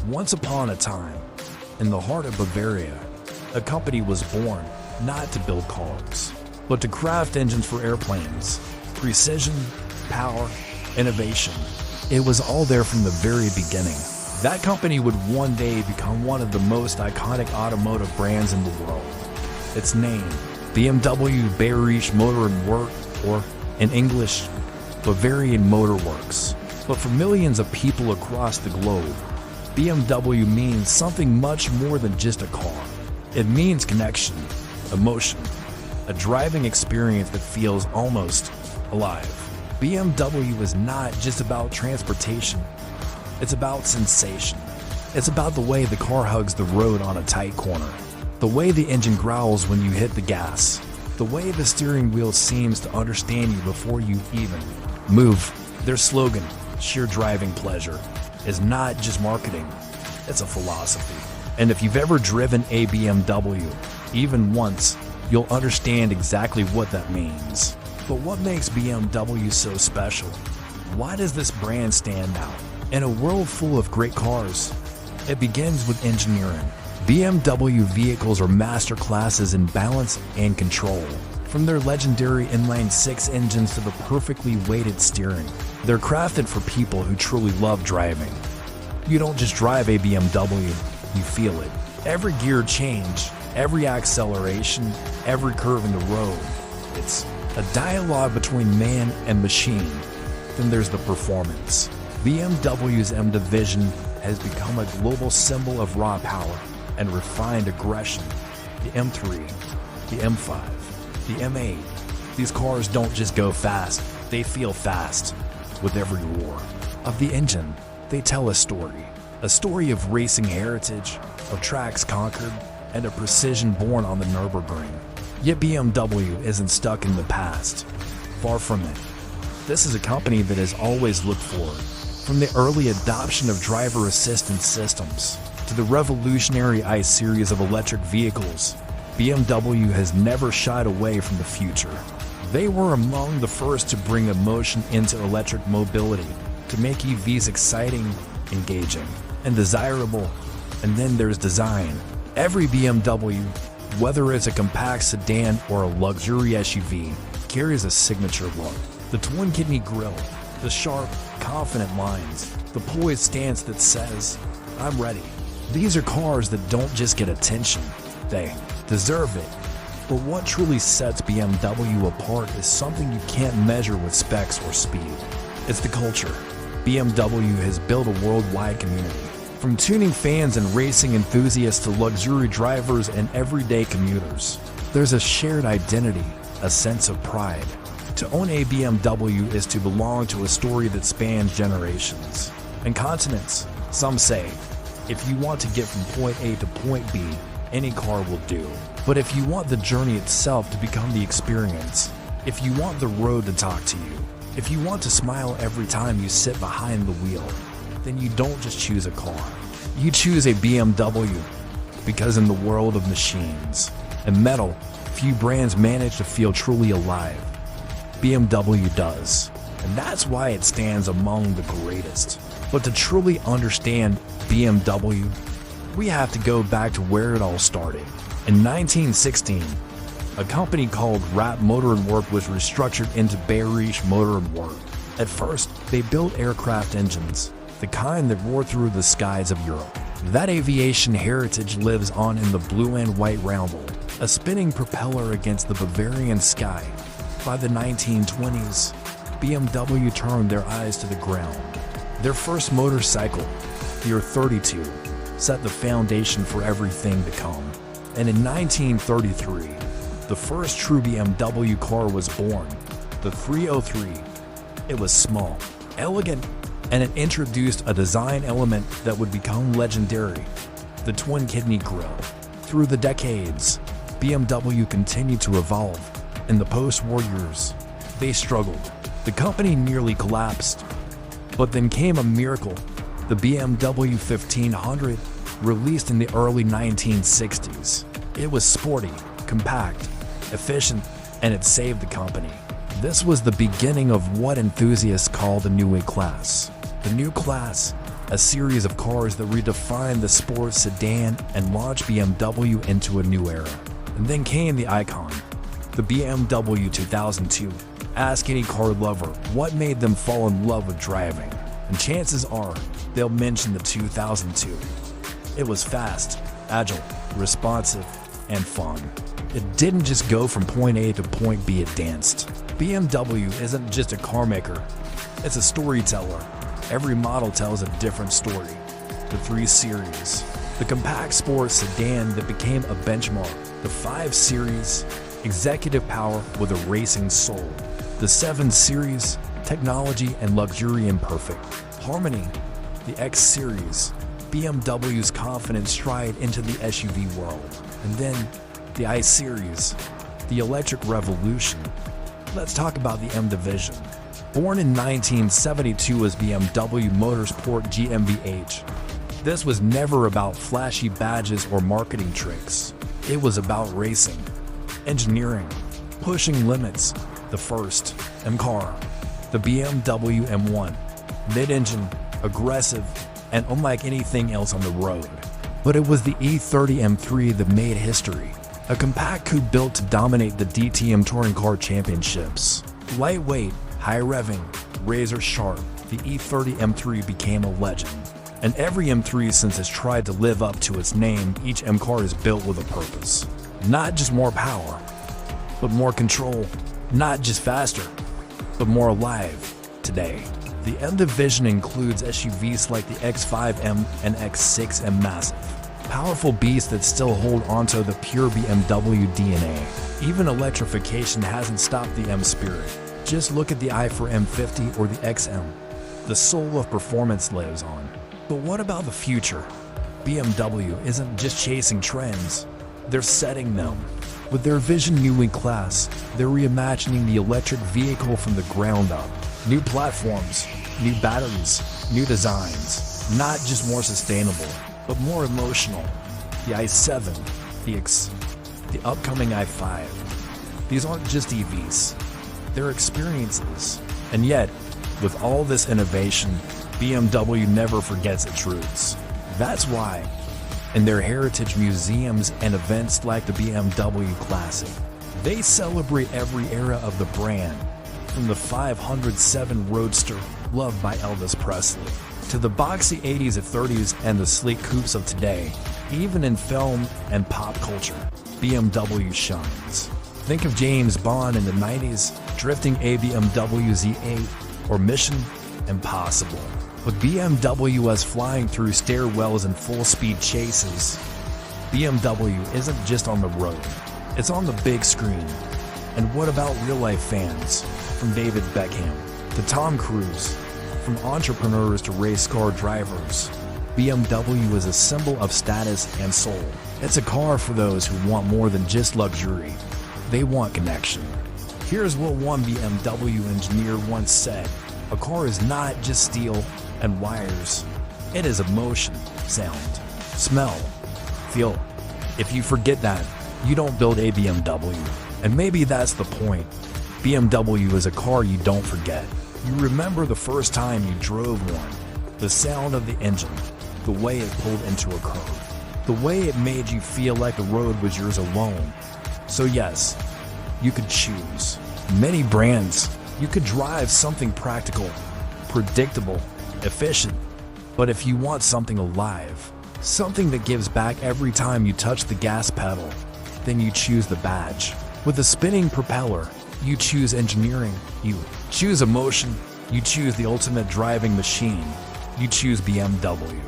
Once upon a time, in the heart of Bavaria, a company was born not to build cars, but to craft engines for airplanes. Precision, power, innovation. It was all there from the very beginning. That company would one day become one of the most iconic automotive brands in the world. Its name, BMW Bayerische Motor and Werk, or in English, Bavarian Motor Works. But for millions of people across the globe, BMW means something much more than just a car. It means connection, emotion, a driving experience that feels almost alive. BMW is not just about transportation. It's about sensation. It's about the way the car hugs the road on a tight corner, the way the engine growls when you hit the gas, the way the steering wheel seems to understand you before you even move. Their slogan, sheer driving pleasure, is not just marketing, it's a philosophy. And if you've ever driven a BMW, even once, you'll understand exactly what that means. But what makes BMW so special? Why does this brand stand out? In a world full of great cars, it begins with engineering. BMW vehicles are master classes in balance and control. From their legendary inline-six engines to the perfectly weighted steering, they're crafted for people who truly love driving. You don't just drive a BMW, you feel it. Every gear change, every acceleration, every curve in the road. It's a dialogue between man and machine. Then there's the performance. BMW's M division has become a global symbol of raw power and refined aggression. The M3, the M5, the M8. These cars don't just go fast, they feel fast. With every roar of the engine, they tell a story of racing heritage, of tracks conquered, and a precision born on the Nürburgring. Yet BMW isn't stuck in the past. Far from it. This is a company that has always looked forward. From the early adoption of driver assistance systems to the revolutionary I-Series of electric vehicles, BMW has never shied away from the future. They were among the first to bring emotion into electric mobility, to make EVs exciting, engaging, and desirable. And then there's design. Every BMW, whether it's a compact sedan or a luxury SUV, carries a signature look. The twin-kidney grille, the sharp, confident lines, the poised stance that says, "I'm ready." These are cars that don't just get attention, they deserve it. But what truly sets BMW apart is something you can't measure with specs or speed. It's the culture. BMW has built a worldwide community. From tuning fans and racing enthusiasts to luxury drivers and everyday commuters, there's a shared identity, a sense of pride. To own a BMW is to belong to a story that spans generations and continents. Some say, if you want to get from point A to point B, any car will do. But if you want the journey itself to become the experience, if you want the road to talk to you, if you want to smile every time you sit behind the wheel, then you don't just choose a car. You choose a BMW, because in the world of machines and metal, few brands manage to feel truly alive. BMW does, and that's why it stands among the greatest. But to truly understand BMW, we have to go back to where it all started. In 1916, a company called Rapp Motor and Werk was restructured into Bayerische Motor and Werk. At first, they built aircraft engines, the kind that roar through the skies of Europe. That aviation heritage lives on in the blue and white roundel, a spinning propeller against the Bavarian sky. By the 1920s, BMW turned their eyes to the ground. Their first motorcycle, the 32, set the foundation for everything to come. And in 1933, the first true BMW car was born, the 303. It was small, elegant, and it introduced a design element that would become legendary, the twin-kidney grille. Through the decades, BMW continued to evolve. In the post-war years, they struggled. The company nearly collapsed. But then came a miracle, the BMW 1500, released in the early 1960s. It was sporty, compact, efficient, and it saved the company. This was the beginning of what enthusiasts call the New A class. The new class, a series of cars that redefined the sports sedan and launched BMW into a new era. And then came the icon, the BMW 2002. Ask any car lover what made them fall in love with driving, and chances are they'll mention the 2002. It was fast, agile, responsive, and fun. It didn't just go from point A to point B, it danced. BMW isn't just a car maker, it's a storyteller. Every model tells a different story. The 3 Series, the compact sports sedan that became a benchmark. The 5 Series, executive power with a racing soul. The 7 Series, technology and luxury in perfect harmony. The X Series, BMW's confident stride into the SUV world. And then the I Series, the electric revolution. Let's talk about the M division. Born in 1972 as BMW Motorsport GmbH, this was never about flashy badges or marketing tricks. It was about racing, engineering, pushing limits. The first M car, the BMW M1, mid-engine, aggressive, and unlike anything else on the road. But it was the E30 M3 that made history, a compact coupe built to dominate the DTM Touring Car Championships. Lightweight, high revving, razor sharp, the E30 M3 became a legend. And every M3 since has tried to live up to its name. Each M car is built with a purpose. Not just more power, but more control. Not just faster, but more alive today. The M division includes SUVs like the X5M and X6M Massive, powerful beasts that still hold onto the pure BMW DNA. Even electrification hasn't stopped the M spirit. Just look at the i4 M50 or the XM. The soul of performance lives on. But what about the future? BMW isn't just chasing trends, they're setting them. With their vision new in class, they're reimagining the electric vehicle from the ground up. New platforms, new batteries, new designs. Not just more sustainable, but more emotional. The i7, the upcoming i5. These aren't just EVs, they're experiences. And yet, with all this innovation, BMW never forgets its roots. That's why, in their heritage museums and events like the BMW Classic, they celebrate every era of the brand, from the 507 Roadster, loved by Elvis Presley, to the boxy 80s and 30s and the sleek coupes of today. Even in film and pop culture, BMW shines. Think of James Bond in the 90s, drifting a BMW Z8, or Mission Impossible. With BMW as flying through stairwells and full-speed chases, BMW isn't just on the road, it's on the big screen. And what about real-life fans? From David Beckham to Tom Cruise, from entrepreneurs to race car drivers, BMW is a symbol of status and soul. It's a car for those who want more than just luxury. They want connection. Here's what one BMW engineer once said: a car is not just steel and wires. It is emotion, sound, smell, feel. If you forget that, you don't build a BMW. And maybe that's the point. BMW is a car you don't forget. You remember the first time you drove one, the sound of the engine, the way it pulled into a curve, the way it made you feel like the road was yours alone. So yes, you could choose many brands. You could drive something practical, predictable, efficient. But if you want something alive, something that gives back every time you touch the gas pedal, then you choose the badge. With a spinning propeller, you choose engineering. You choose emotion. You choose the ultimate driving machine. You choose BMW.